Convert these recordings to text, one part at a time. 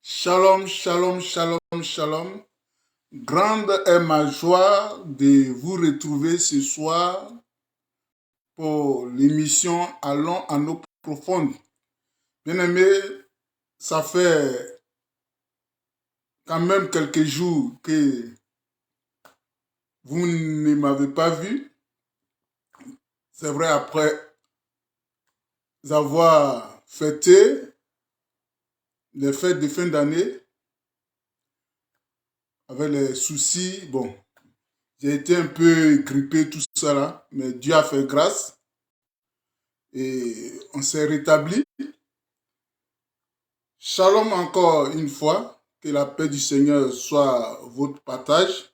Shalom, shalom, shalom, shalom. Grande est ma joie de vous retrouver ce soir pour l'émission Allons à eau profonde. Bien-aimés, ça fait quand même quelques jours que vous ne m'avez pas vu. C'est vrai, après avoir fêté les fêtes de fin d'année, avec les soucis, j'ai été un peu grippé, tout ça là, mais Dieu a fait grâce et on s'est rétabli. Shalom encore une fois, que la paix du Seigneur soit votre partage.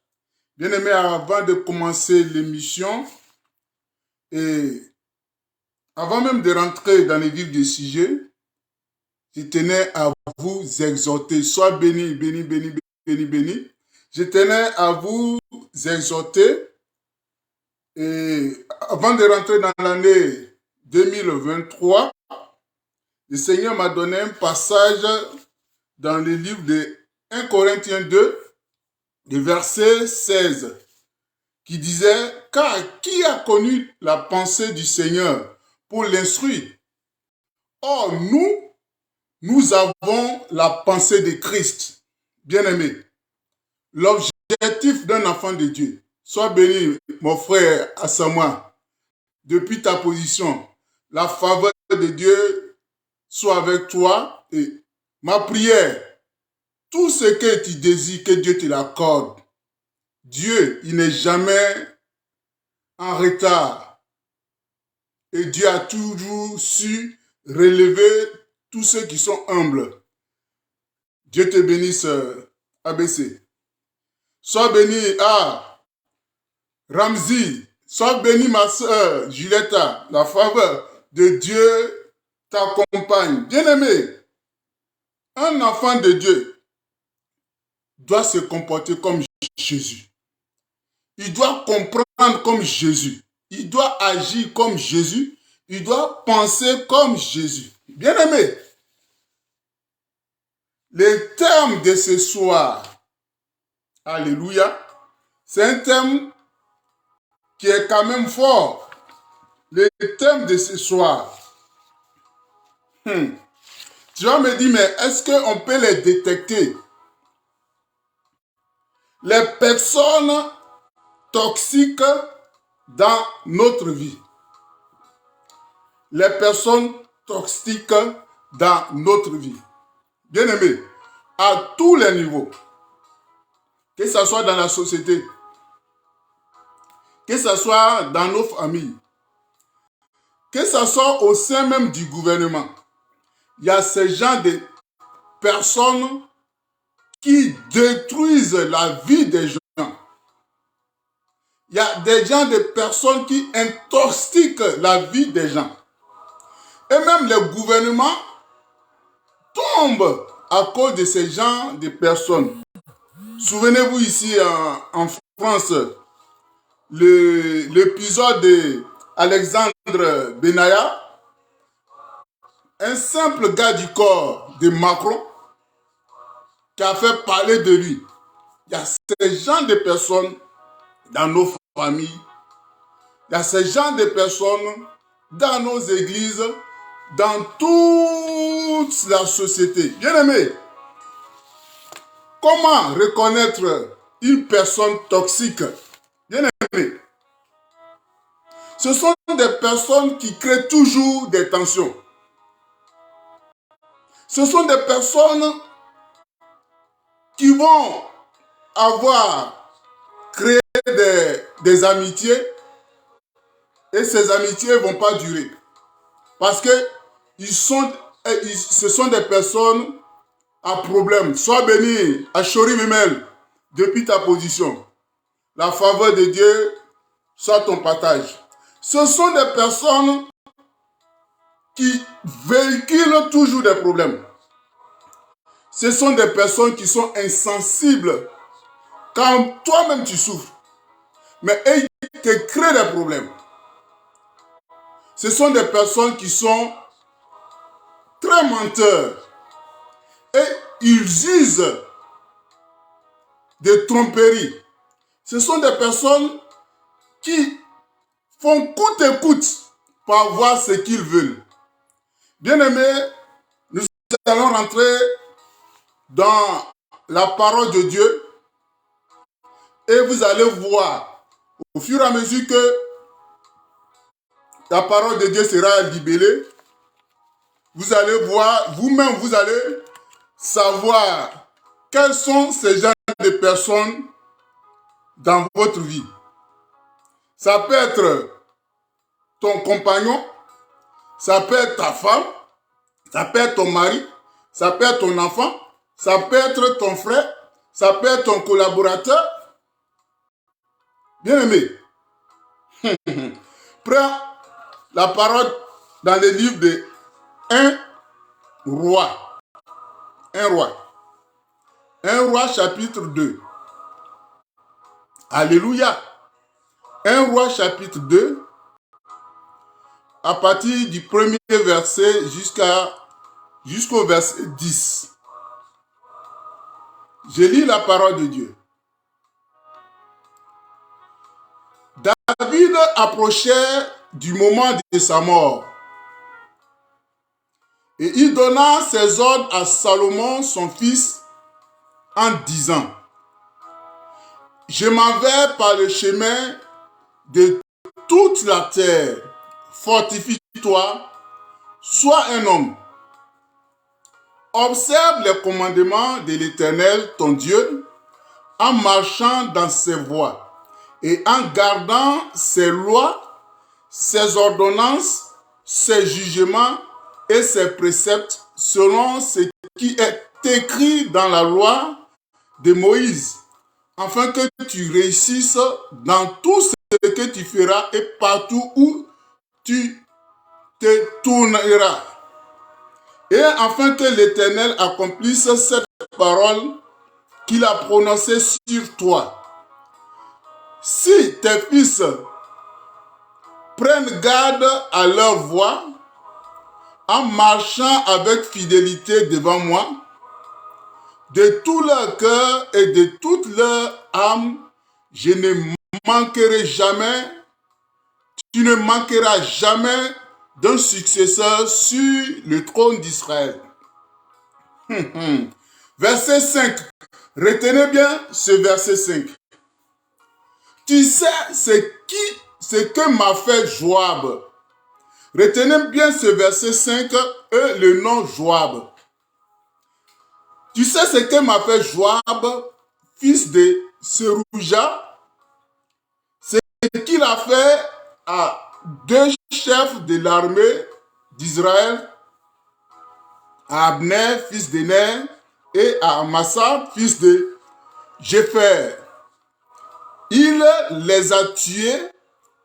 Bien-aimés, avant de commencer l'émission et avant même de rentrer dans les vifs du sujet, je tenais à vous exhorter, sois béni, béni, béni, béni, béni. Je tenais à vous exhorter et avant de rentrer dans l'année 2023, le Seigneur m'a donné un passage dans le livre de 1 Corinthiens 2, le verset 16, qui disait « Car qui a connu la pensée du Seigneur pour l'instruire? Or, nous avons la pensée de Christ. » Bien-aimé, l'objectif d'un enfant de Dieu, sois béni, mon frère Asama, depuis ta position, la faveur de Dieu soit avec toi et ma prière, tout ce que tu désires, que Dieu te l'accorde. Dieu, il n'est jamais en retard. Et Dieu a toujours su relever tous ceux qui sont humbles. Dieu te bénisse, ABC. Sois béni, Ramzi. Sois béni, ma soeur Julietta. La faveur de Dieu t'accompagne. Bien-aimé, un enfant de Dieu doit se comporter comme Jésus. Il doit comprendre comme Jésus. Il doit agir comme Jésus. Il doit penser comme Jésus. Bien-aimé, le thème de ce soir, alléluia, c'est un thème qui est quand même fort. Le thème de ce soir. Tu vas me dire, mais est-ce qu'on peut les détecter? Les personnes toxiques dans notre vie. Les personnes toxiques dans notre vie. Bien-aimés, à tous les niveaux, que ce soit dans la société, que ce soit dans nos familles, que ce soit au sein même du gouvernement, il y a ces gens de personnes qui détruisent la vie des gens. Il y a des gens, de personnes qui intoxiquent la vie des gens. Et même le gouvernement tombe à cause de ces gens, de personnes. Souvenez-vous ici en France, l'épisode d'Alexandre Benaya, un simple gars du corps de Macron, qui a fait parler de lui. Il y a ces gens de personnes dans nos familles, il y a ces gens de personnes dans nos églises, dans toute la société. Bien-aimé, comment reconnaître une personne toxique? Bien-aimé, ce sont des personnes qui créent toujours des tensions. Ce sont des personnes qui vont avoir créé des amitiés et ces amitiés ne vont pas durer. Parce que ce sont des personnes à problème. Sois béni, Achori Mimel, depuis ta position. La faveur de Dieu soit ton partage. Ce sont des personnes qui véhiculent toujours des problèmes. Ce sont des personnes qui sont insensibles quand toi-même tu souffres. Mais elles te créent des problèmes. Ce sont des personnes qui sont très menteurs. et ils usent de tromperies. Ce sont des personnes qui font coûte et coûte pour avoir ce qu'ils veulent. Bien-aimés, nous allons rentrer dans la parole de Dieu et vous allez voir au fur et à mesure que la parole de Dieu sera libellée, vous allez voir, vous-même vous allez savoir quels sont ces genres de personnes dans votre vie. Ça peut être ton compagnon, ça peut être ta femme, ça peut être ton mari, ça peut être ton enfant, ça peut être ton frère, ça peut être ton collaborateur. Bien-aimé, prends la parole dans le livre de 1 roi. 1 roi. 1 roi chapitre 2. Alléluia. 1 roi chapitre 2, à partir du premier verset jusqu'au verset 10. Je lis la parole de Dieu. David approchait du moment de sa mort. Et il donna ses ordres à Salomon, son fils, en disant: je m'en vais par le chemin de toute la terre. Fortifie-toi, sois un homme. Observe les commandements de l'Éternel, ton Dieu, en marchant dans ses voies et en gardant ses lois, ses ordonnances, ses jugements et ses préceptes selon ce qui est écrit dans la loi de Moïse, afin que tu réussisses dans tout ce que tu feras et partout où tu te tourneras. Et afin que l'Éternel accomplisse cette parole qu'il a prononcée sur toi. Si tes fils prennent garde à leur voie, en marchant avec fidélité devant moi, de tout leur cœur et de toute leur âme, je ne manquerai jamais, tu ne manqueras jamais d'un successeur sur le trône d'Israël. Verset 5. Retenez bien ce verset 5. Tu sais ce que m'a fait Joab. Retenez bien ce verset 5 et le nom Joab. Tu sais ce que m'a fait Joab, fils de Serouja, ce qu'il a fait à deux chefs de l'armée d'Israël, à Abner, fils de Ner, et à Amasa, fils de Jépher. Il les a tués,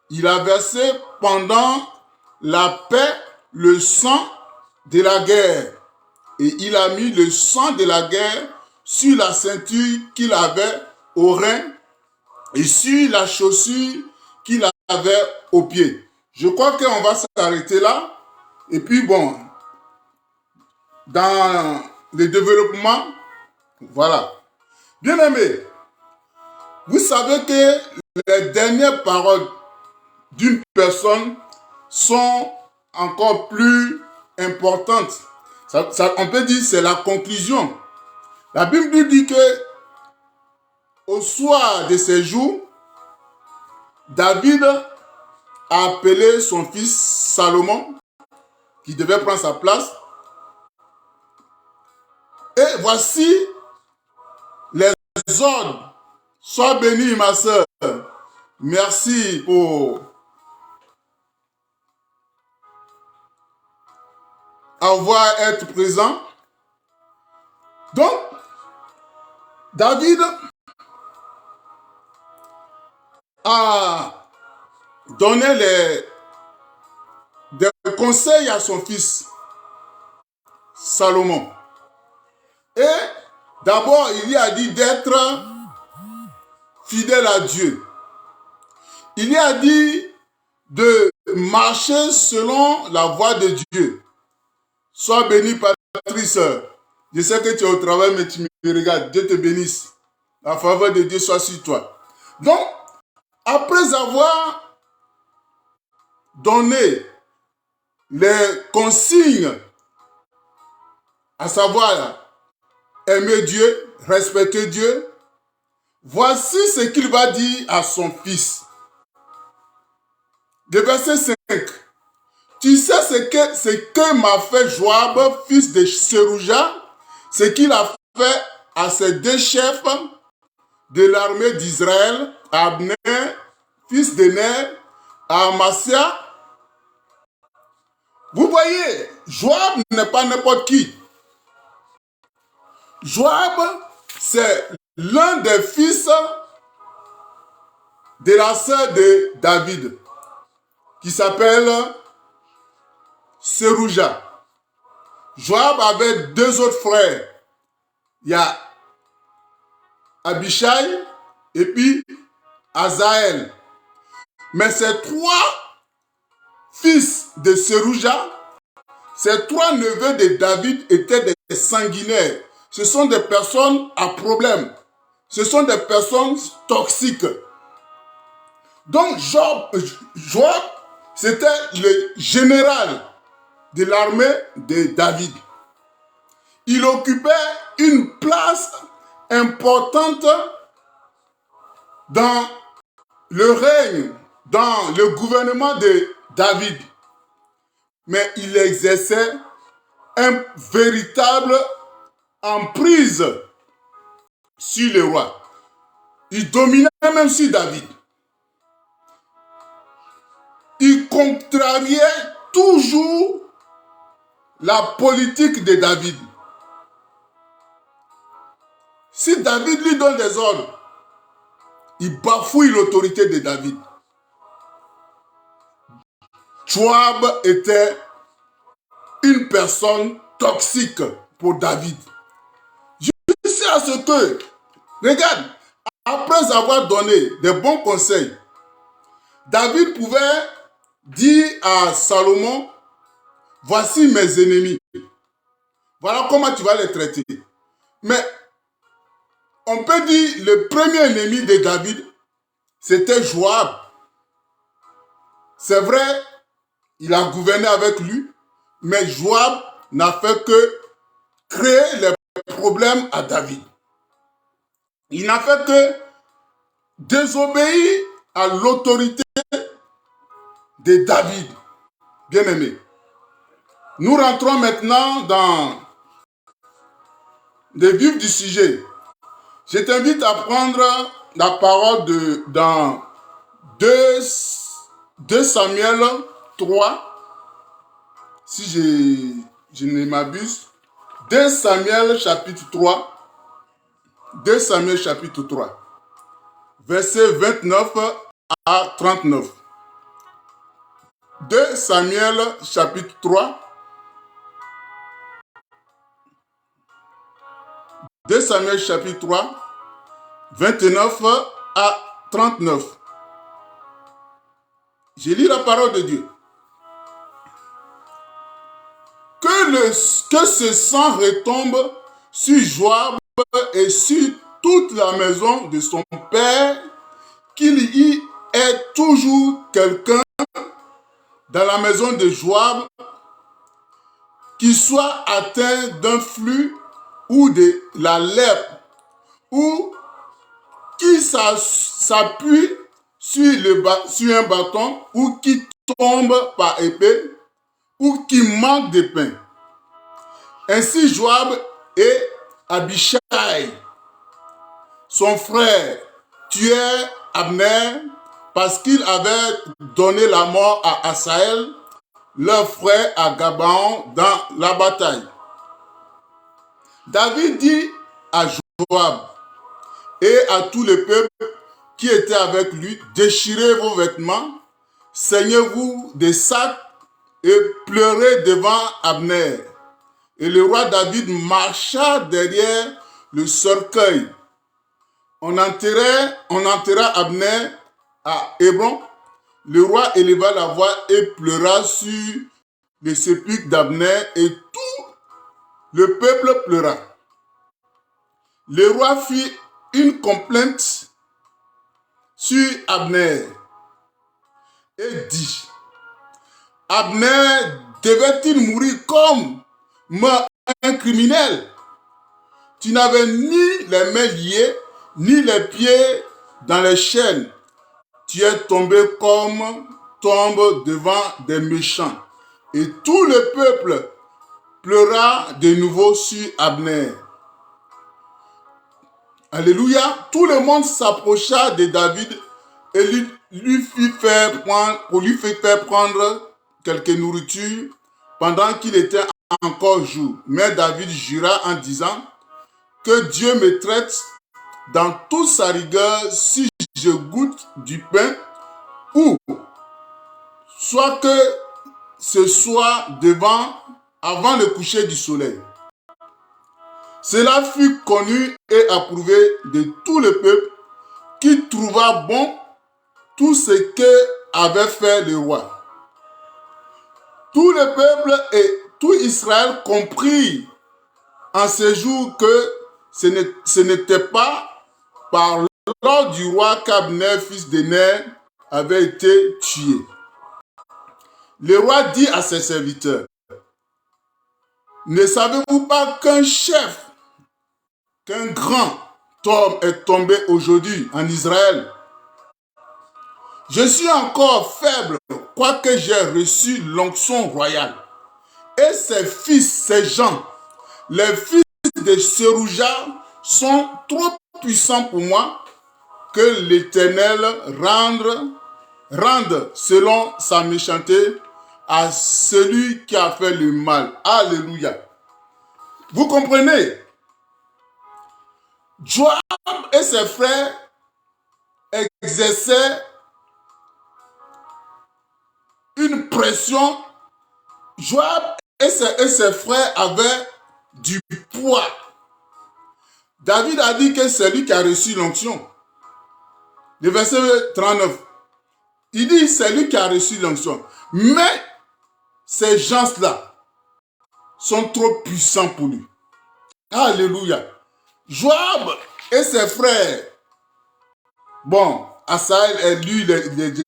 il a versé pendant la paix le sang de la guerre. Et il a mis le sang de la guerre sur la ceinture qu'il avait au rein et sur la chaussure qu'il avait au pied. Je crois qu'on va s'arrêter là. Et puis bon, dans le développement, voilà. Bien aimé, vous savez que les dernières paroles d'une personne sont encore plus importantes. On peut dire que c'est la conclusion. La Bible nous dit que au soir de ces jours, David a appelé son fils Salomon, qui devait prendre sa place. Et voici les ordres. Sois bénie, ma soeur. Merci pour avoir été présent. Donc, David a donné des conseils à son fils Salomon. Et d'abord, il lui a dit d'être fidèle à Dieu. Il lui a dit de marcher selon la voie de Dieu. Sois béni, Patrice. Je sais que tu es au travail, mais tu me regardes. Dieu te bénisse. La faveur de Dieu soit sur toi. Donc, après avoir donné les consignes, à savoir aimer Dieu, respecter Dieu, voici ce qu'il va dire à son fils. De verset 5. Tu sais ce que m'a fait Joab, fils de Serouja, ce qu'il a fait à ses deux chefs de l'armée d'Israël, Abner, fils de Ner, à Amasia. Vous voyez, Joab n'est pas n'importe qui. Joab, c'est l'un des fils de la sœur de David, qui s'appelle Serouja. Joab avait deux autres frères. Il y a Abishai et puis Azaël. Mais ces trois fils de Serouja, ces trois neveux de David étaient des sanguinaires. Ce sont des personnes à problème. Ce sont des personnes toxiques. Donc Joab, c'était le général de l'armée de David. Il occupait une place importante dans le règne, dans le gouvernement de David. Mais il exerçait un véritable emprise sur le roi. Il dominait même sur David. Il contrariait toujours la politique de David. Si David lui donne des ordres, il bafouille l'autorité de David. Joab était une personne toxique pour David. Jusqu'à ce que, regarde, après avoir donné des bons conseils, David pouvait dire à Salomon, voici mes ennemis. Voilà comment tu vas les traiter. Mais on peut dire le premier ennemi de David, c'était Joab. C'est vrai, il a gouverné avec lui, mais Joab n'a fait que créer les problèmes à David. Il n'a fait que désobéir à l'autorité de David. Bien-aimé. Nous rentrons maintenant dans le vif du sujet. Je t'invite à prendre la parole dans 2 Samuel 3, si je ne m'abuse. 2 Samuel chapitre 3. 2 Samuel chapitre 3. Versets 29 à 39. 2 Samuel chapitre 3. 2 Samuel chapitre 3, 29 à 39. Je lis la parole de Dieu. Que ce sang retombe sur Joab et sur toute la maison de son père, qu'il y ait toujours quelqu'un dans la maison de Joab qui soit atteint d'un flux ou de la lèpre, ou qui s'appuie sur un bâton, ou qui tombe par épée, ou qui manque de pain. Ainsi Joab et Abishai, son frère, tuèrent Abner parce qu'il avait donné la mort à Asaël, leur frère, à Gabaon dans la bataille. David dit à Joab et à tout le peuple qui était avec lui, déchirez vos vêtements, saignez-vous des sacs et pleurez devant Abner. Et le roi David marcha derrière le cercueil. On enterra Abner à Hébron. Le roi éleva la voix et pleura sur le sépulcre d'Abner, et tout le peuple pleura. Le roi fit une complainte sur Abner et dit, Abner devait-il mourir comme un criminel? Tu n'avais ni les mains liées, ni les pieds dans les chaînes. Tu es tombé comme tombe devant des méchants. Et tout le peuple pleura de nouveau sur Abner. Alléluia. Tout le monde s'approcha de David et lui fit faire prendre quelques nourritures pendant qu'il était encore jour. Mais David jura en disant que Dieu me traite dans toute sa rigueur si je goûte du pain ou soit que ce soit avant le coucher du soleil. Cela fut connu et approuvé de tout le peuple qui trouva bon tout ce que avait fait le roi. Tout le peuple et tout Israël comprit en ce jour que ce n'était pas par l'ordre du roi qu'Abner, fils de Ner, avait été tué. Le roi dit à ses serviteurs, ne savez-vous pas qu'un chef, qu'un grand homme est tombé aujourd'hui en Israël? Je suis encore faible, quoique j'ai reçu l'onction royale. Et ses fils, ses gens, les fils de Serouja sont trop puissants pour moi que l'Éternel rende selon sa méchanceté à celui qui a fait le mal. Alléluia. Vous comprenez? Joab et ses frères exerçaient une pression. Joab et ses frères avaient du poids. David a dit que c'est lui qui a reçu l'onction. Le verset 39. Il dit c'est lui qui a reçu l'onction. Mais ces gens-là sont trop puissants pour lui. Alléluia. Joab et ses frères. Bon, Asaël, lui,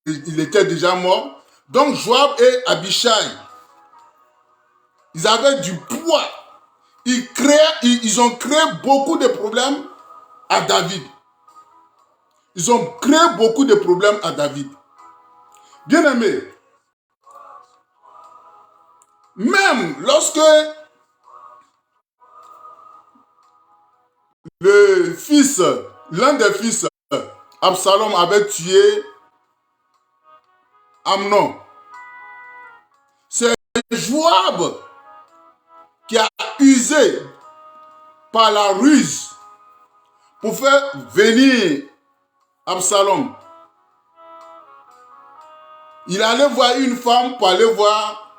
il était déjà mort. Donc Joab et Abishai, ils avaient du poids. Ils ont créé beaucoup de problèmes à David. Ils ont créé beaucoup de problèmes à David. Bien-aimé, même lorsque l'un des fils, Absalom, avait tué Amnon, c'est Joab qui a usé par la ruse pour faire venir Absalom. Il allait voir une femme pour aller voir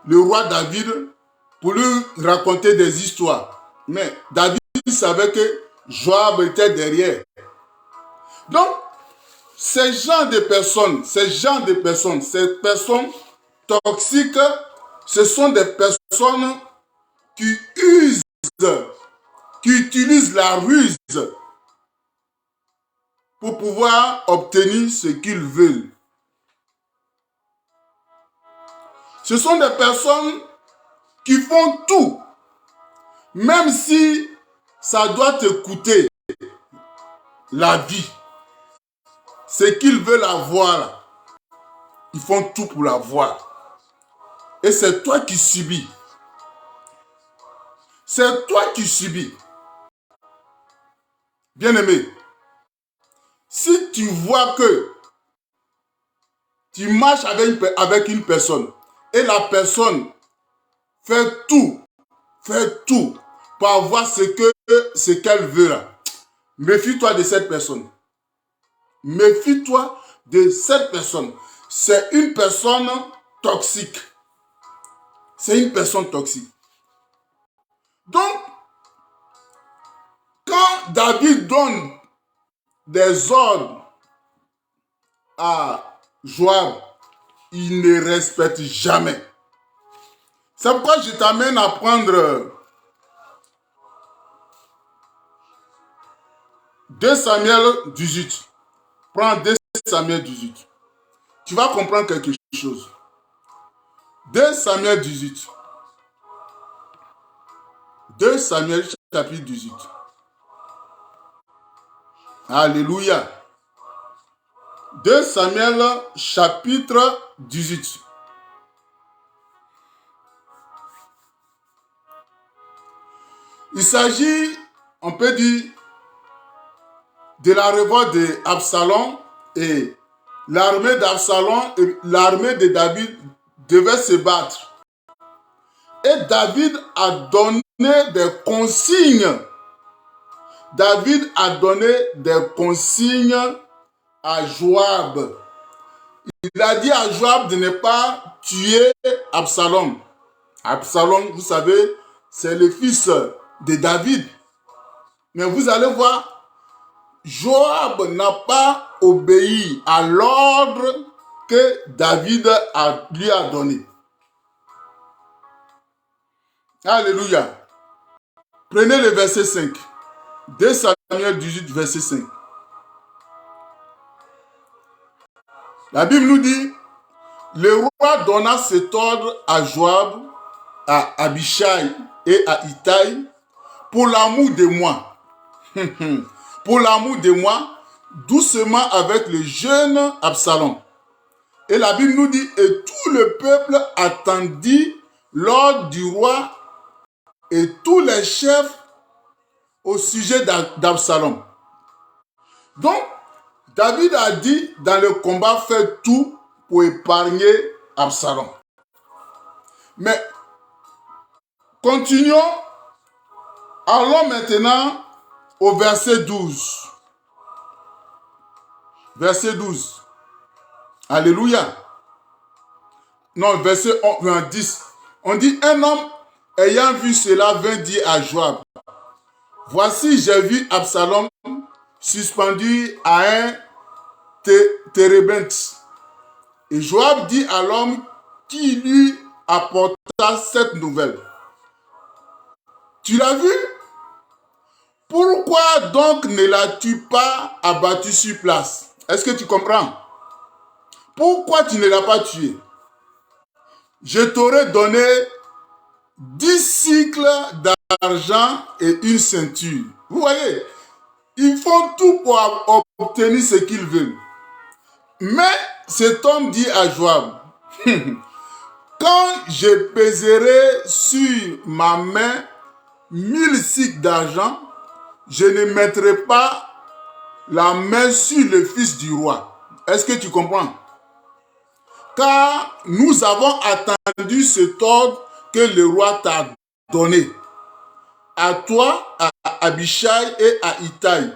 le roi David pour lui raconter des histoires. Mais David savait que Joab était derrière. Donc, ces personnes toxiques, ce sont des personnes qui usent, qui utilisent la ruse pour pouvoir obtenir ce qu'ils veulent. Ce sont des personnes qui font tout, même si ça doit te coûter la vie. Ce qu'ils veulent avoir, ils font tout pour l'avoir. Et c'est toi qui subis. C'est toi qui subis. Bien-aimé, si tu vois que tu marches avec une personne et la personne fait tout pour avoir ce qu'elle veut là, méfie-toi de cette personne. Méfie-toi de cette personne. C'est une personne toxique. C'est une personne toxique. Donc, quand David donne des ordres à Joab, il ne respecte jamais. C'est pourquoi je t'amène à prendre 2 Samuel 18. Prends 2 Samuel 18. Tu vas comprendre quelque chose. 2 Samuel 18. 2 Samuel chapitre 18. Alléluia. 2 Samuel chapitre 18. Il s'agit, on peut dire, de la révolte d'Absalom, et l'armée d'Absalom et l'armée de David devaient se battre. Et David a donné des consignes. David a donné des consignes à Joab. Il a dit à Joab de ne pas tuer Absalom. Absalom, vous savez, c'est le fils de David. Mais vous allez voir, Joab n'a pas obéi à l'ordre que David lui a donné. Alléluia. Prenez le verset 5. 2 Samuel 18, verset 5. La Bible nous dit, le roi donna cet ordre à Joab, à Abishai et à Itaï, pour l'amour de moi. Pour l'amour de moi, doucement avec le jeune Absalom. Et la Bible nous dit, et tout le peuple attendit l'ordre du roi et tous les chefs au sujet d'Absalom. Donc, David a dit dans le combat, faites tout pour épargner Absalom. Mais, continuons. Allons maintenant au verset 12. Verset 12. Alléluia. Non, verset 10. On dit, un homme ayant vu cela vint dire à Joab, voici, j'ai vu Absalom suspendu à un térébinthe. Et Joab dit à l'homme qui lui apporta cette nouvelle, tu l'as vu? Pourquoi donc ne l'as-tu pas abattu sur place? Est-ce que tu comprends? Pourquoi tu ne l'as pas tué? Je t'aurais donné 10 cycles d'argent et une ceinture. Vous voyez, ils font tout pour obtenir ce qu'ils veulent. Mais cet homme dit à Joab, quand je pèserai sur ma main 1000 cycles d'argent, je ne mettrai pas la main sur le fils du roi. Est-ce que tu comprends? Car nous avons attendu cet ordre que le roi t'a donné. À toi, à Abishai et à Itaï.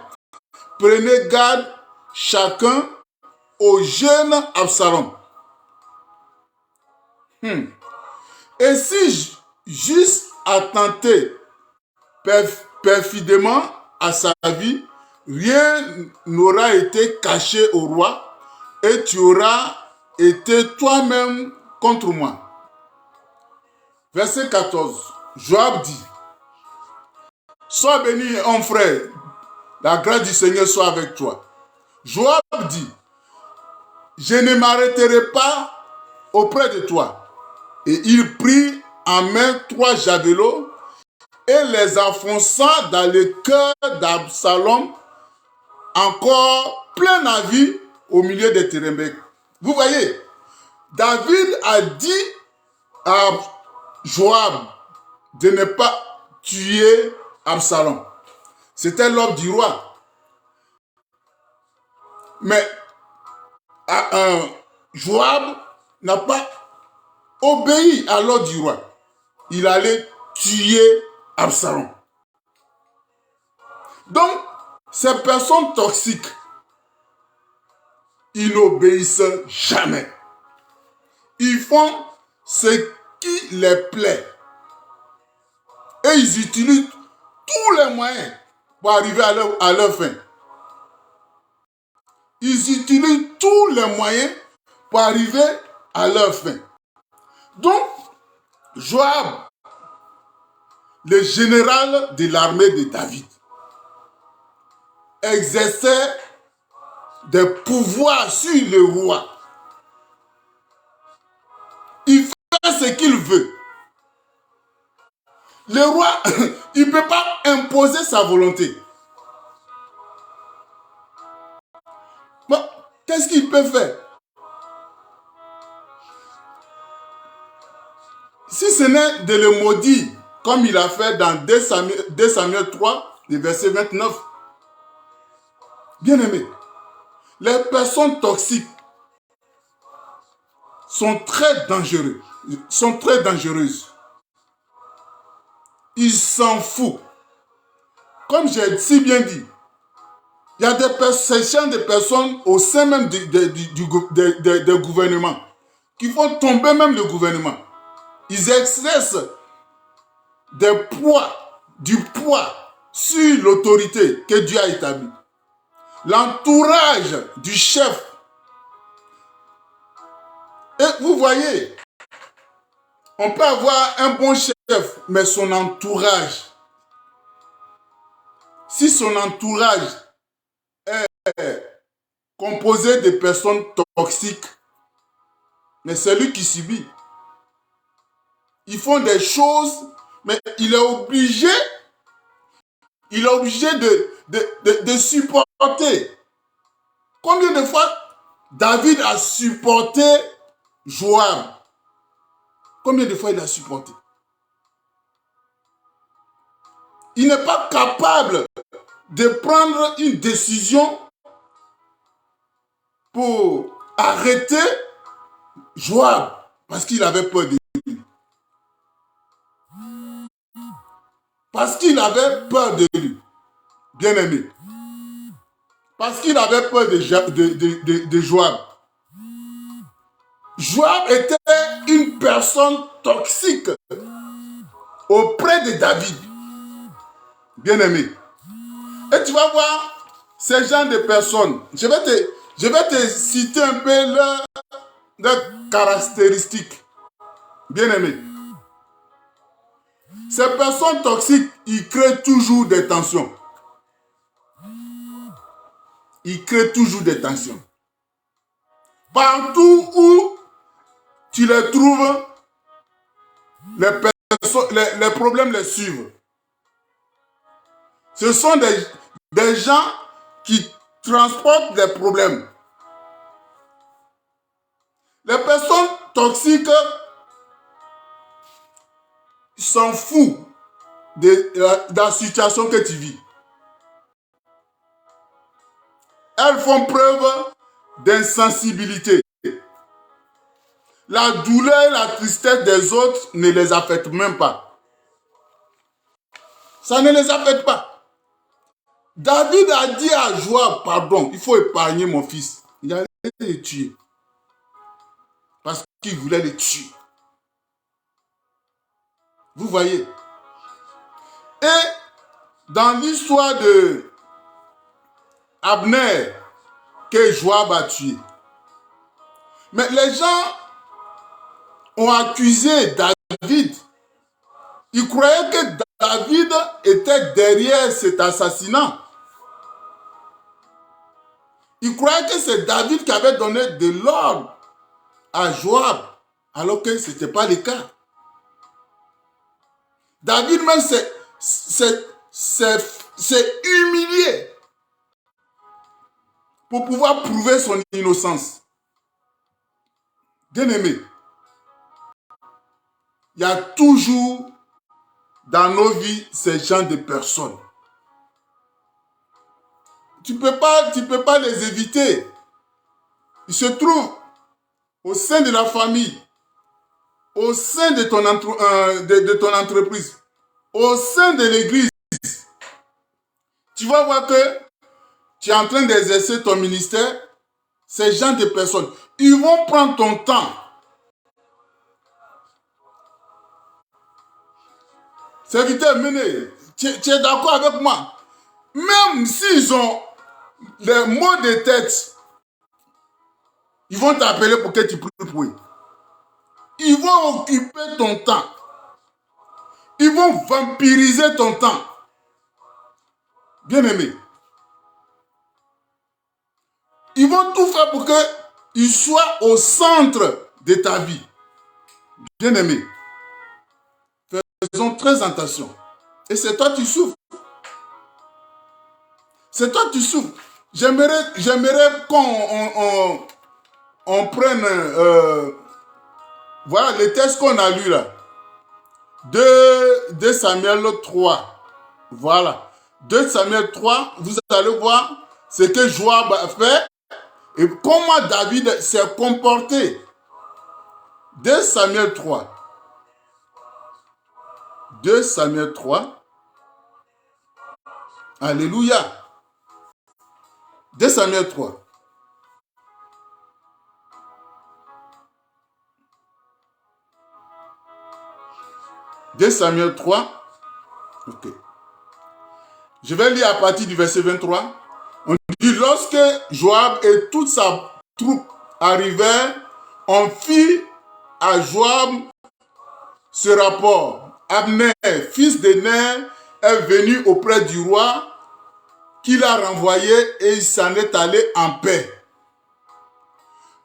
Prenez garde chacun au jeune Absalom. Et si juste attenté perfidement à sa vie, rien n'aura été caché au roi et tu auras été toi-même contre moi. Verset 14. Joab dit, sois béni, mon frère, la grâce du Seigneur soit avec toi. Joab dit, je ne m'arrêterai pas auprès de toi. Et il prit en main 3 javelots et les enfonça dans le cœur d'Absalom, encore plein à vie au milieu des térébinthes. Vous voyez, David a dit à Joab de ne pas tuer Absalom. C'était l'ordre du roi. Mais Joab n'a pas obéi à l'ordre du roi. Il allait tuer Absalom. Donc, ces personnes toxiques, ils n'obéissent jamais. Ils font ce qui les plaît. Et ils utilisent tous les moyens pour arriver à leur fin. Ils utilisent tous les moyens pour arriver à leur fin. Donc, Joab, le général de l'armée de David, exerçait des pouvoirs sur le roi. Il fait ce qu'il veut. Le roi, il ne peut pas imposer sa volonté. Bon, qu'est-ce qu'il peut faire? Si ce n'est de le maudire, comme il a fait dans 2 Samuel 3, le verset 29. Bien aimé, les personnes toxiques sont très dangereuses. Ils s'en foutent. Comme j'ai si bien dit, il y a des personnes au sein même du gouvernement qui font tomber même le gouvernement. Ils exercent du poids sur l'autorité que Dieu a établie. L'entourage du chef. Et vous voyez, on peut avoir un bon chef, mais son entourage, si son entourage est composé de personnes toxiques, mais c'est lui qui subit. Ils font des choses, mais il est obligé de supporter. Combien de fois David a supporté Joab? Combien de fois il a supporté? Il n'est pas capable de prendre une décision pour arrêter Joab parce qu'il avait peur de lui. Parce qu'il avait peur de lui. Bien aimé. Parce qu'il avait peur de Joab. Joab était une personne toxique auprès de David. Bien aimé. Et tu vas voir ces gens de personnes. Je vais te citer un peu leurs caractéristiques. Bien aimé. Ces personnes toxiques, ils créent toujours des tensions. Ils créent toujours des tensions. Partout où tu les trouves, les problèmes les suivent. Ce sont des gens qui transportent des problèmes. Les personnes toxiques s'en foutent de la situation que tu vis. Elles font preuve d'insensibilité. La douleur et la tristesse des autres ne les affectent même pas. Ça ne les affecte pas. David a dit à Joab, pardon, il faut épargner mon fils. Il allait le tuer. Parce qu'il voulait le tuer. Vous voyez. Et dans l'histoire de Abner, que Joab a tué. Mais les gens ont accusé David. Ils croyaient que David était derrière cet assassinat. Ils croyaient que c'est David qui avait donné de l'ordre à Joab, alors que ce n'était pas le cas. David même s'est humilié pour pouvoir prouver son innocence. Bien aimé, il y a toujours dans nos vies ces gens de personnes. Tu peux pas les éviter. Ils se trouvent au sein de la famille, au sein de ton entreprise, au sein de l'église. Tu vas voir que tu es en train d'exercer ton ministère. Ces gens de personnes, ils vont prendre ton temps. Serviteur, menez, tu es d'accord avec moi? Même s'ils ont des maux de tête, ils vont t'appeler pour que tu pries pour eux. Ils vont occuper ton temps. Ils vont vampiriser ton temps. Bien aimé, vont tout faire pour qu'il soit au centre de ta vie. Bien-aimé, faisons très attention. Et c'est toi qui souffres. C'est toi qui souffres. J'aimerais qu'on prenne voilà les textes qu'on a lus là. 2 Samuel 3. Voilà. 2 Samuel 3, vous allez voir ce que Joab a fait et comment David s'est comporté. 2 Samuel 3. 2 Samuel 3. Alléluia. 2 Samuel 3. Deux Samuel 3. Ok. Je vais lire à partir du verset 23. On dit, lorsque Joab et toute sa troupe arrivèrent, on fit à Joab ce rapport. Abner, fils de Ner, est venu auprès du roi, qui l'a renvoyé et il s'en est allé en paix.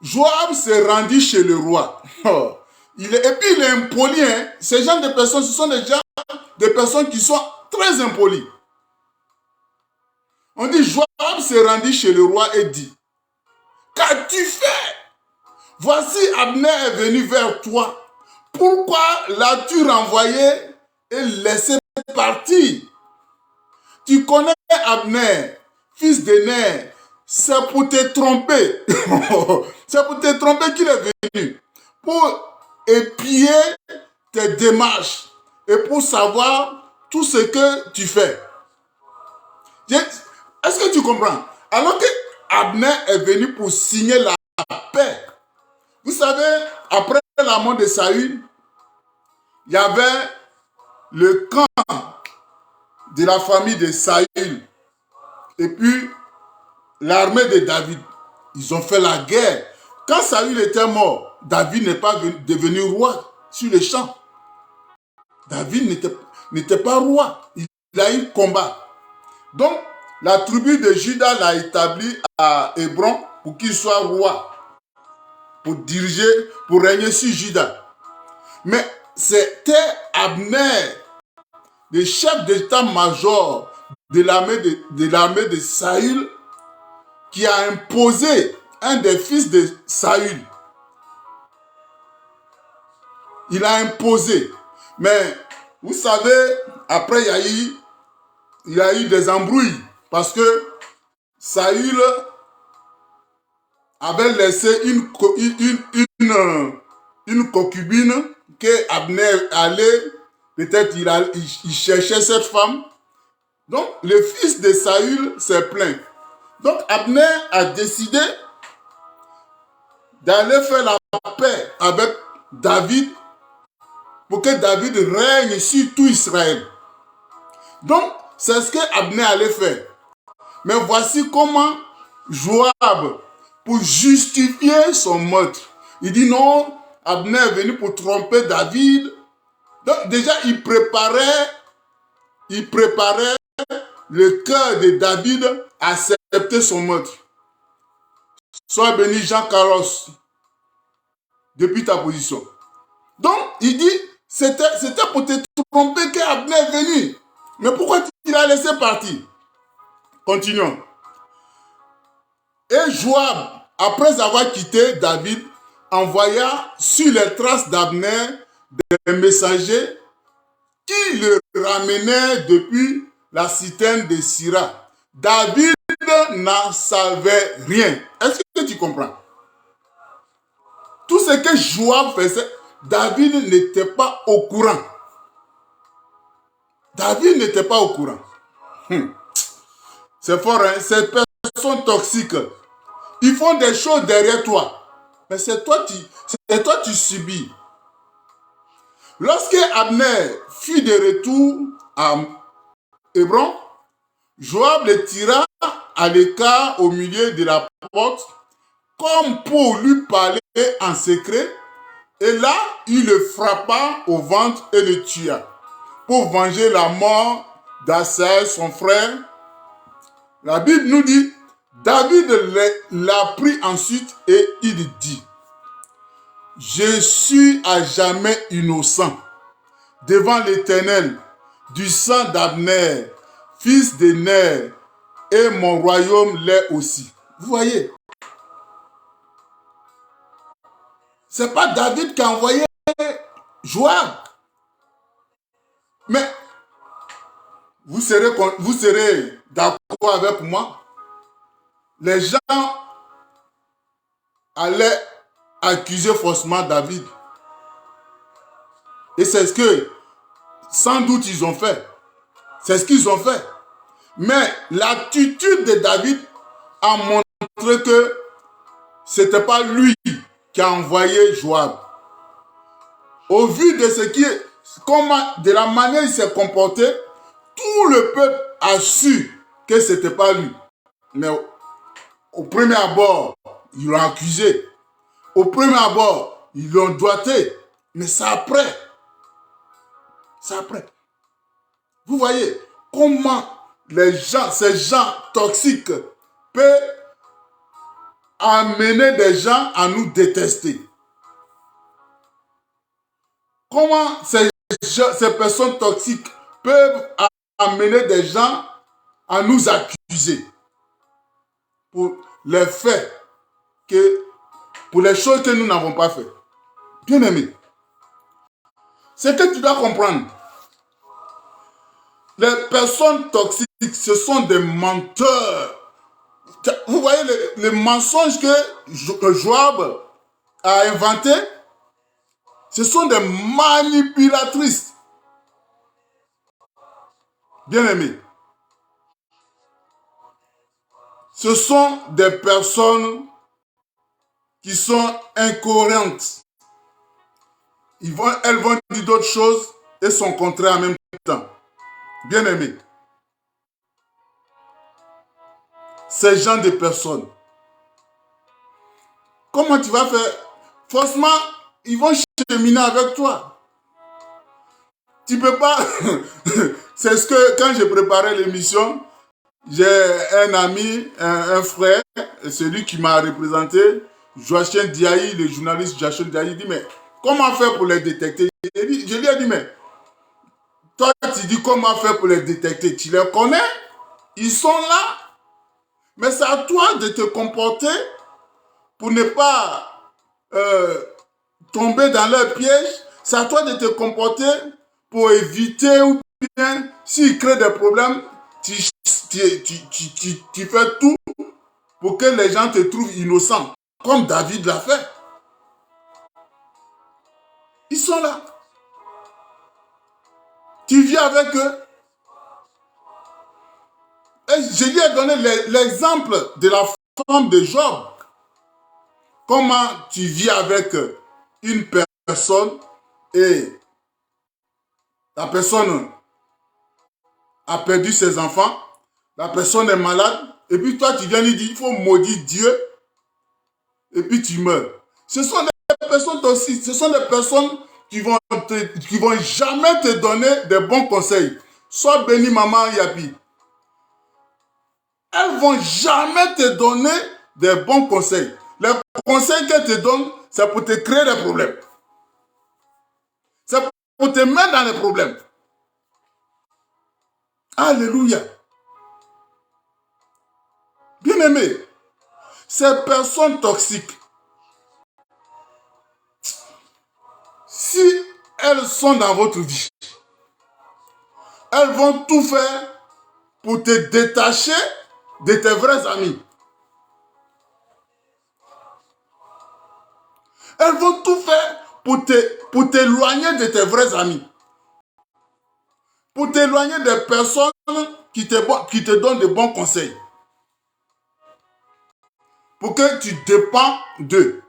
Joab se rendit chez le roi. Et puis il est impoli. Hein. Ces gens de personnes, ce sont des personnes qui sont très impolies. On dit, Joab se rendit chez le roi et dit, qu'as-tu fait? Voici Abner est venu vers toi. Pourquoi l'as-tu renvoyé et laissé partir? Tu connais Abner, fils de Ner. C'est pour te tromper. C'est pour te tromper qu'il est venu. Pour épier tes démarches et pour savoir tout ce que tu fais. Est-ce que tu comprends? Alors que Abner est venu pour signer la paix. Vous savez, après la mort de Saül, il y avait le camp de la famille de Saül et puis l'armée de David. Ils ont fait la guerre. Quand Saül était mort, David n'est pas devenu roi sur les champs. David n'était pas roi. Il a eu combat. Donc, la tribu de Juda l'a établi à Hébron pour qu'il soit roi, pour diriger, pour régner sur Juda. Mais c'était Abner, le chef d'état-major de l'armée de Saül, qui a imposé un des fils de Saül. Il a imposé. Mais vous savez, après il y a eu des embrouilles. Parce que Saül avait laissé une concubine que Abner allait, peut-être il cherchait cette femme. Donc le fils de Saül s'est plaint. Donc Abner a décidé d'aller faire la paix avec David pour que David règne sur tout Israël. Donc c'est ce que Abner allait faire. Mais voici comment Joab, pour justifier son meurtre, il dit non, Abner est venu pour tromper David. Donc déjà, il préparait le cœur de David à accepter son meurtre. Sois béni Jean Carlos, depuis ta position. Donc, il dit, c'était pour te tromper qu'Abner est venu. Mais pourquoi tu l'as laissé partir? Continuons. Et Joab, après avoir quitté David, envoya sur les traces d'Abner des messagers qui le ramenaient depuis la citerne de Sira. David n'en savait rien. Est-ce que tu comprends? Tout ce que Joab faisait, David n'était pas au courant. David n'était pas au courant. C'est fort, hein? Ces personnes toxiques, ils font des choses derrière toi. Mais c'est toi qui subis. Lorsque Abner fut de retour à Hébron, Joab le tira à l'écart au milieu de la porte, comme pour lui parler en secret. Et là, il le frappa au ventre et le tua, pour venger la mort d'Assaël, son frère. La Bible nous dit David l'a pris ensuite et il dit, je suis à jamais innocent devant l'Éternel du sang d'Abner, fils de Ner, et mon royaume l'est aussi. Vous voyez, c'est pas David qui a envoyé Joab. Mais vous serez d'accord avec moi. Les gens allaient accuser faussement David. Et c'est ce que, sans doute, ils ont fait. C'est ce qu'ils ont fait. Mais l'attitude de David a montré que ce n'était pas lui qui a envoyé Joab. Au vu de ce qui est, de la manière dont il s'est comporté, tout le peuple a su que ce n'était pas lui. Mais au premier abord, ils l'ont accusé. Au premier abord, ils l'ont doigté. Mais c'est après. C'est après. Vous voyez comment ces gens toxiques peuvent amener des gens à nous détester. Comment ces personnes toxiques peuvent amener des gens à nous accuser pour les faits pour les choses que nous n'avons pas fait. Bien aimé, c'est que tu dois comprendre. Les personnes toxiques, ce sont des menteurs. Vous voyez les mensonges que Joab a inventés, ce sont des manipulatrices. Bien aimé, ce sont des personnes qui sont incohérentes. Elles vont dire d'autres choses et son contraire en même temps. Bien aimé, ces gens de personnes, comment tu vas faire? Forcément, ils vont cheminer avec toi. Tu peux pas. C'est ce que, quand j'ai préparé l'émission, j'ai un ami, un frère, celui qui m'a représenté, Joachim Diaye, le journaliste Joachim Diaye, dit, mais comment faire pour les détecter? Je lui ai dit, mais toi, tu dis comment faire pour les détecter? Tu les connais? Ils sont là. Mais c'est à toi de te comporter pour ne pas tomber dans leur piège. C'est à toi de te comporter pour éviter ou bien, s'ils créent des problèmes, tu fais tout pour que les gens te trouvent innocent, comme David l'a fait. Ils sont là. Tu vis avec eux. Et je lui ai donné l'exemple de la femme de Job. Comment tu vis avec une personne et la personne a perdu ses enfants, la personne est malade, et puis toi tu viens lui dire, il faut maudire Dieu, et puis tu meurs. Ce sont des personnes toxiques, ce sont des personnes qui vont jamais te donner des bons conseils. Sois béni, maman Yapi. Elles vont jamais te donner des bons conseils. Les conseils qu'elles te donnent, c'est pour te créer des problèmes. C'est pour te mettre dans les problèmes. Alléluia. Bien-aimé, ces personnes toxiques, si elles sont dans votre vie, elles vont tout faire pour te détacher de tes vrais amis. Elles vont tout faire pour t'éloigner de tes vrais amis. Pour t'éloigner des personnes qui te donnent de bons conseils. Pour que tu dépends d'eux.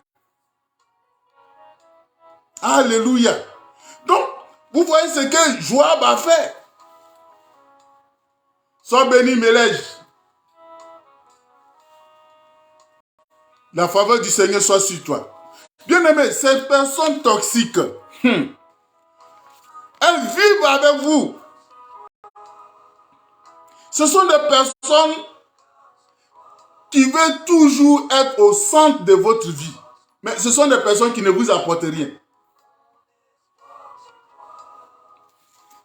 Alléluia. Donc, vous voyez ce que Joab a fait. Sois béni, Mélège. La faveur du Seigneur soit sur toi. Bien-aimé, ces personnes toxiques, elles vivent avec vous. Ce sont des personnes qui veut toujours être au centre de votre vie. Mais ce sont des personnes qui ne vous apportent rien.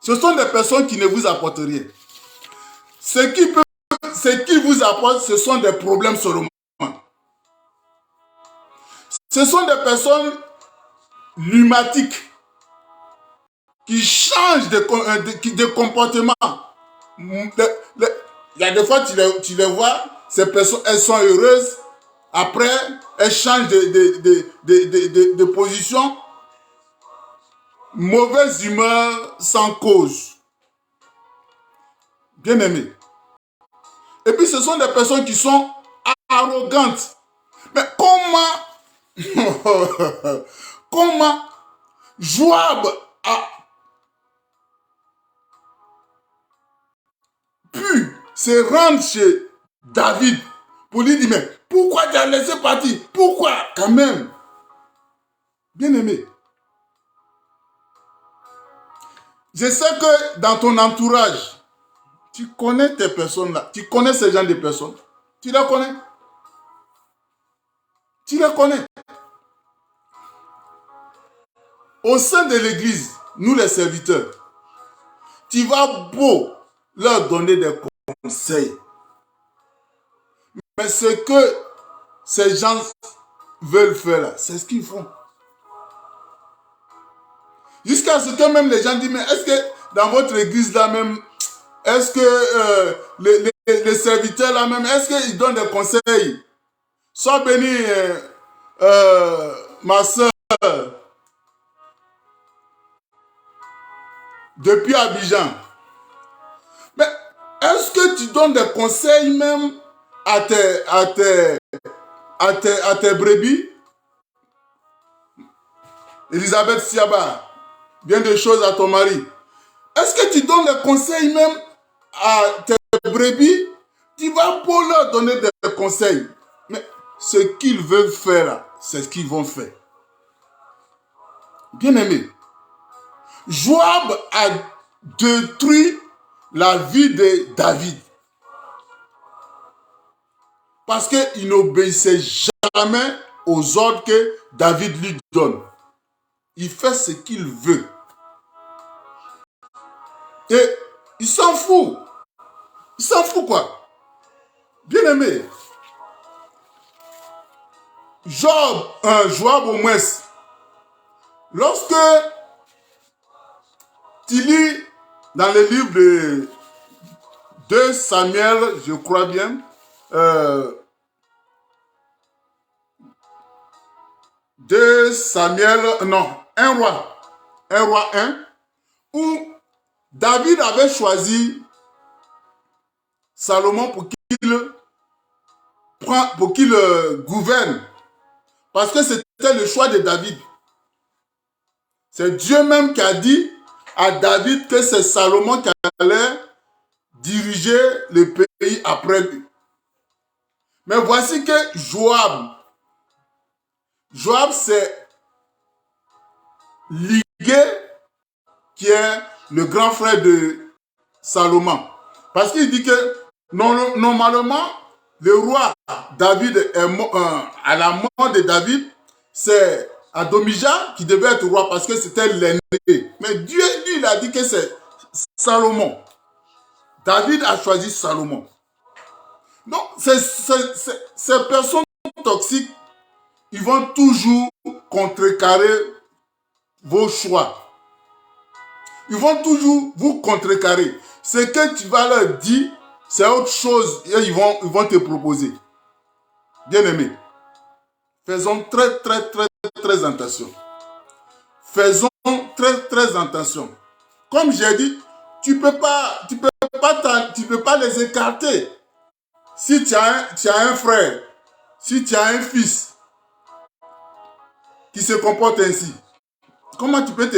Ce sont des personnes qui ne vous apportent rien. Ce qui vous apporte, ce sont des problèmes seulement. Ce sont des personnes lunatiques qui changent de comportement. Il y a des fois, tu les vois, ces personnes, elles sont heureuses. Après, elles changent de position. Mauvaise humeur sans cause. Bien aimé. Et puis, ce sont des personnes qui sont arrogantes. Mais comment Joab a pu se rendre chez David pour lui dire, mais pourquoi tu as laissé partir? Pourquoi? Quand même. Bien aimé. Je sais que dans ton entourage, tu connais tes personnes-là. Tu connais ces gens de personnes. Tu les connais. Tu les connais. Au sein de l'église, nous les serviteurs, tu vas beau leur donner des conseils. Mais ce que ces gens veulent faire là, c'est ce qu'ils font. Jusqu'à ce que même les gens disent, mais est-ce que dans votre église là même, est-ce que les serviteurs là même, est-ce qu'ils donnent des conseils? Sois béni, ma soeur, depuis Abidjan. Mais est-ce que tu donnes des conseils même à tes brebis? Elisabeth Siaba, bien des choses à ton mari. Est-ce que tu donnes des conseils même à tes brebis? Tu vas pour leur donner des conseils. Mais ce qu'ils veulent faire, c'est ce qu'ils vont faire. Bien aimé, Joab a détruit la vie de David. Parce qu'il n'obéissait jamais aux ordres que David lui donne. Il fait ce qu'il veut. Et il s'en fout. Il s'en fout quoi? Bien aimé. Joab au moins, lorsque tu lis dans le livre de 2 Samuel, je crois bien, 2 Samuel, non, 1 roi 1, où David avait choisi Salomon pour qu'il gouverne. Parce que c'était le choix de David. C'est Dieu même qui a dit à David que c'est Salomon qui allait diriger le pays après lui. Mais voici que Joab s'est ligué, qui est le grand frère de Salomon. Parce qu'il dit que normalement, le roi David est mort, à la mort de David, c'est Adonijah qui devait être roi parce que c'était l'aîné. Mais Dieu, lui, il a dit que c'est Salomon. David a choisi Salomon. Donc, ces personnes toxiques, ils vont toujours contrecarrer vos choix. Ils vont toujours vous contrecarrer. Ce que tu vas leur dire, c'est autre chose et ils vont te proposer. Bien aimé, faisons très attention. Faisons très attention. Comme j'ai dit, tu peux pas les écarter. Si tu as un frère, si tu as un fils qui se comporte ainsi, comment tu peux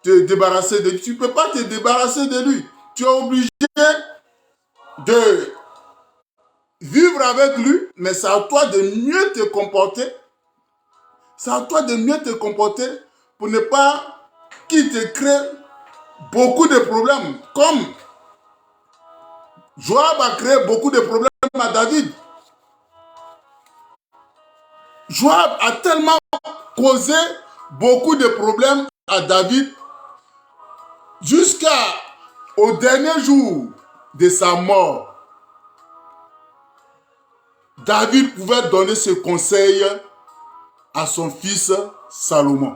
te débarrasser de lui? Tu ne peux pas te débarrasser de lui. Tu es obligé de vivre avec lui, mais c'est à toi de mieux te comporter. C'est à toi de mieux te comporter pour ne pas qu'il te crée beaucoup de problèmes. Comme Joab a créé beaucoup de problèmes à David. Joab a tellement causé beaucoup de problèmes à David jusqu'au dernier jour de sa mort. David pouvait donner ce conseil à son fils Salomon.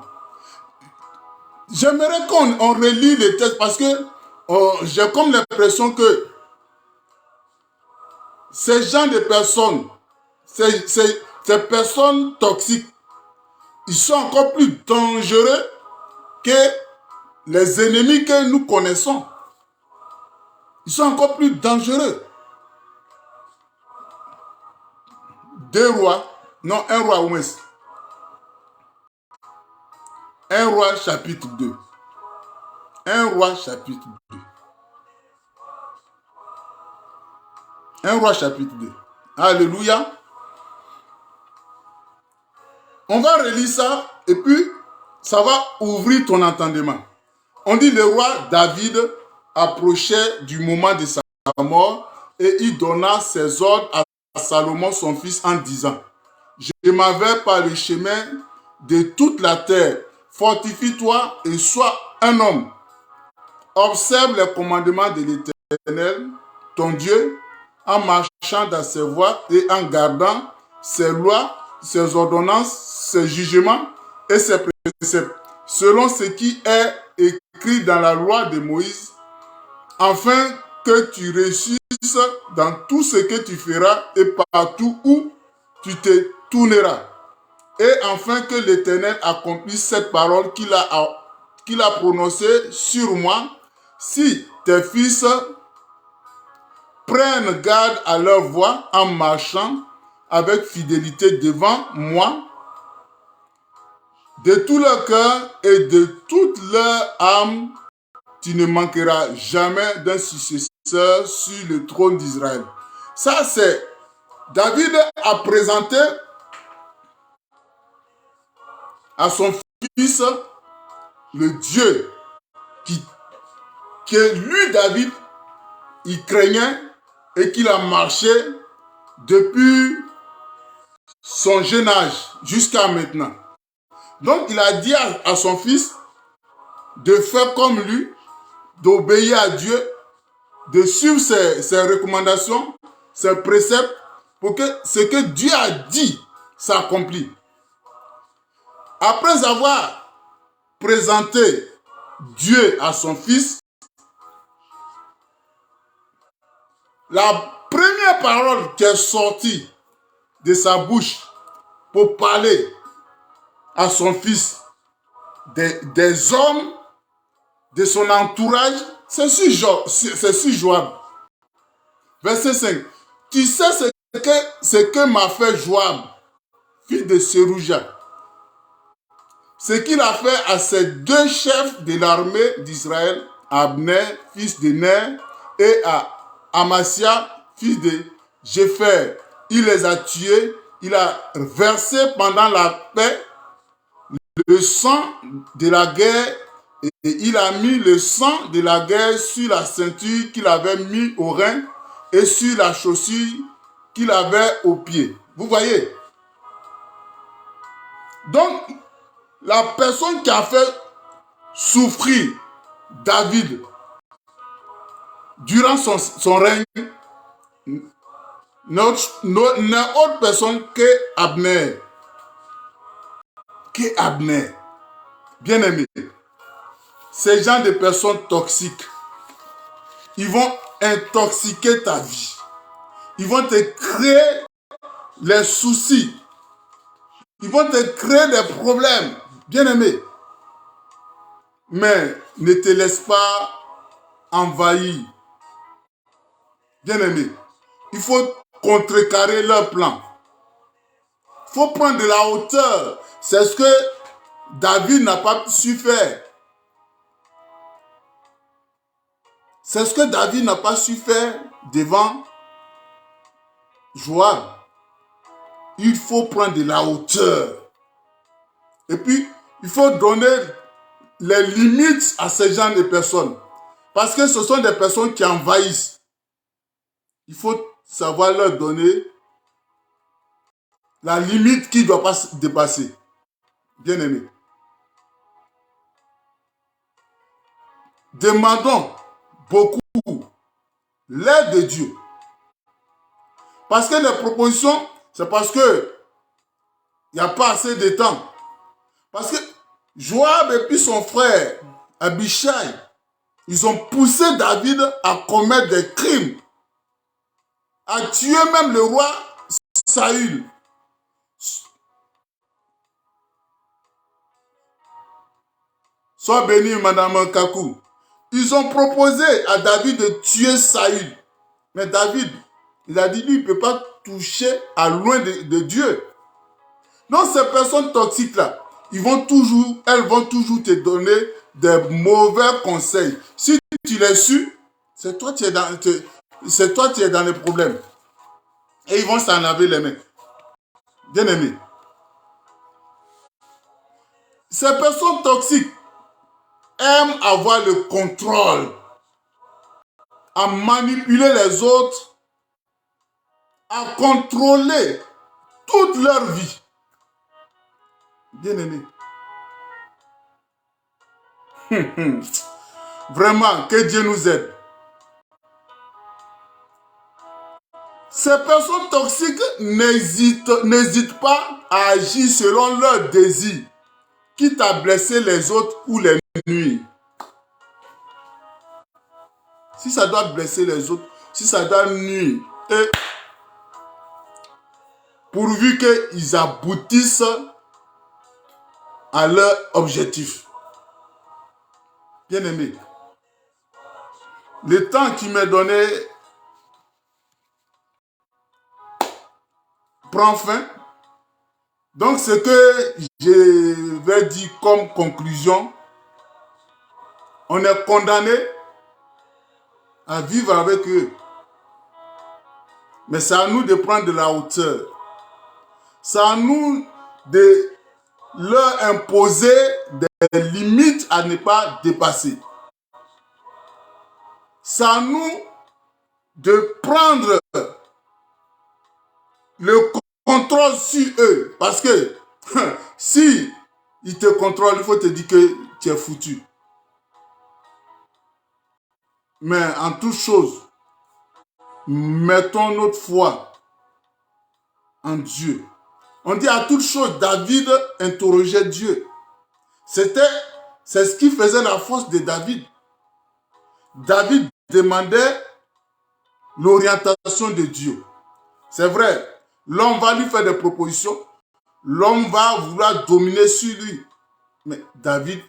J'aimerais qu'on relit les textes parce que j'ai comme l'impression que ces gens de personnes, ces personnes toxiques, ils sont encore plus dangereux que les ennemis que nous connaissons. Ils sont encore plus dangereux. 2 rois, non, 1 roi au moins. 1 roi chapitre 2. 1 roi chapitre 2. 1 roi chapitre 2. Alléluia. On va relire ça et puis ça va ouvrir ton entendement. On dit le roi David approchait du moment de sa mort et il donna ses ordres à Salomon son fils en disant: je m'en vais par le chemin de toute la terre. Fortifie-toi et sois un homme. Observe les commandements de l'Éternel, ton Dieu, en marchant dans ses voies et en gardant ses lois, ses ordonnances, ses jugements et ses préceptes, selon ce qui est écrit dans la loi de Moïse, afin que tu réussisses dans tout ce que tu feras et partout où tu te tourneras. Et afin que l'Éternel accomplisse cette parole qu'il a prononcée sur moi, si tes fils prennent garde à leur voie en marchant avec fidélité devant moi, de tout leur cœur et de toute leur âme, tu ne manqueras jamais d'un successeur sur le trône d'Israël. Ça, c'est David a présenté à son fils le Dieu que lui, David, il craignait et qu'il a marché depuis son jeune âge jusqu'à maintenant. Donc, il a dit à son fils de faire comme lui, d'obéir à Dieu, de suivre ses recommandations, ses préceptes, pour que ce que Dieu a dit s'accomplisse. Après avoir présenté Dieu à son fils, la première parole qui est sortie de sa bouche pour parler à son fils des hommes de son entourage, c'est sur Joab. Verset 5. Tu sais ce que m'a fait Joab, fils de Serouja. Ce qu'il a fait à ces 2 chefs de l'armée d'Israël, Abner, fils de Ner, et à Amasia, fils de Jépher. Il les a tués, il a versé pendant la paix le sang de la guerre et il a mis le sang de la guerre sur la ceinture qu'il avait mis au rein et sur la chaussure qu'il avait au pied. Vous voyez? Donc, la personne qui a fait souffrir David durant son règne n'est autre personne que Abner. Bien aimé, ces gens de personnes toxiques, ils vont intoxiquer ta vie. Ils vont te créer les soucis. Ils vont te créer des problèmes. Bien aimé. Mais ne te laisse pas envahir. Bien aimé. Il faut contrecarrer leur plan. Il faut prendre de la hauteur. C'est ce que David n'a pas su faire. C'est ce que David n'a pas su faire devant Joab. Il faut prendre de la hauteur. Et puis, il faut donner les limites à ces gens de personnes. Parce que ce sont des personnes qui envahissent. Il faut savoir leur donner la limite qui ne doit pas dépasser. Bien-aimés, demandons beaucoup l'aide de Dieu. Parce que les propositions, c'est parce que il n'y a pas assez de temps. Parce que Joab et puis son frère Abishai, ils ont poussé David à commettre des crimes, à tuer même le roi Saül. Sois béni, Madame Kakou. Ils ont proposé à David de tuer Saül. Mais David, il a dit, lui, il ne peut pas toucher à loin de Dieu. Donc ces personnes toxiques-là, elles vont toujours te donner des mauvais conseils. Si tu les suis, c'est toi qui es dans les problèmes. Et ils vont s'en laver les mains. Bien aimé. Ces personnes toxiques aiment avoir le contrôle, à manipuler les autres, à contrôler toute leur vie. Bien aimé. Vraiment, que Dieu nous aide. Ces personnes toxiques n'hésitent pas à agir selon leurs désirs, quitte à blesser les autres ou les nuire. Si ça doit blesser les autres, si ça doit nuire, et pourvu qu'ils aboutissent à leur objectif. Bien aimé, le temps qui m'est donné prend fin. Donc, ce que je vais dire comme conclusion, on est condamné à vivre avec eux. Mais c'est à nous de prendre de la hauteur. C'est à nous de leur imposer des limites à ne pas dépasser. C'est à nous de prendre le contrôle sur eux. Parce que si ils te contrôlent, il faut te dire que tu es foutu. Mais en toute chose, mettons notre foi en Dieu. On dit à toute chose, David interrogeait Dieu. C'est ce qui faisait la force de David. David demandait l'orientation de Dieu. C'est vrai, l'homme va lui faire des propositions, l'homme va vouloir dominer sur lui. Mais David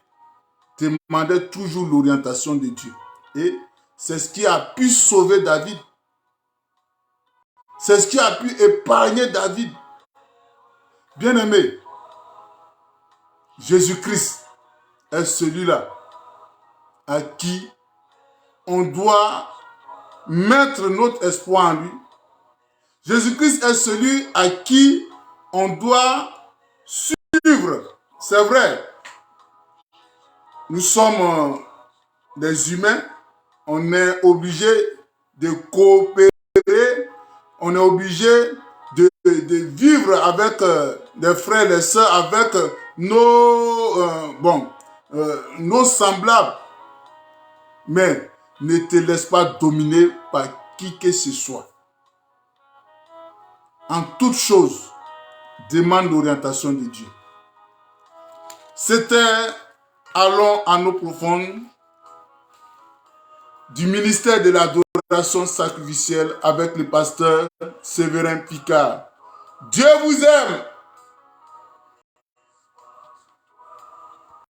demandait toujours l'orientation de Dieu. Et c'est ce qui a pu sauver David. C'est ce qui a pu épargner David. Bien-aimé, Jésus-Christ est celui-là à qui on doit mettre notre espoir en lui. Jésus-Christ est celui à qui on doit suivre. C'est vrai, nous sommes des humains, on est obligé de coopérer, on est obligé de vivre avec des frères et des sœurs, avec nos semblables. Mais ne te laisse pas dominer par qui que ce soit. En toute chose, demande l'orientation de Dieu. C'était Allons à nos profondes du ministère de l'adoration sacrificielle avec le pasteur Séverin Picard. Dieu vous aime.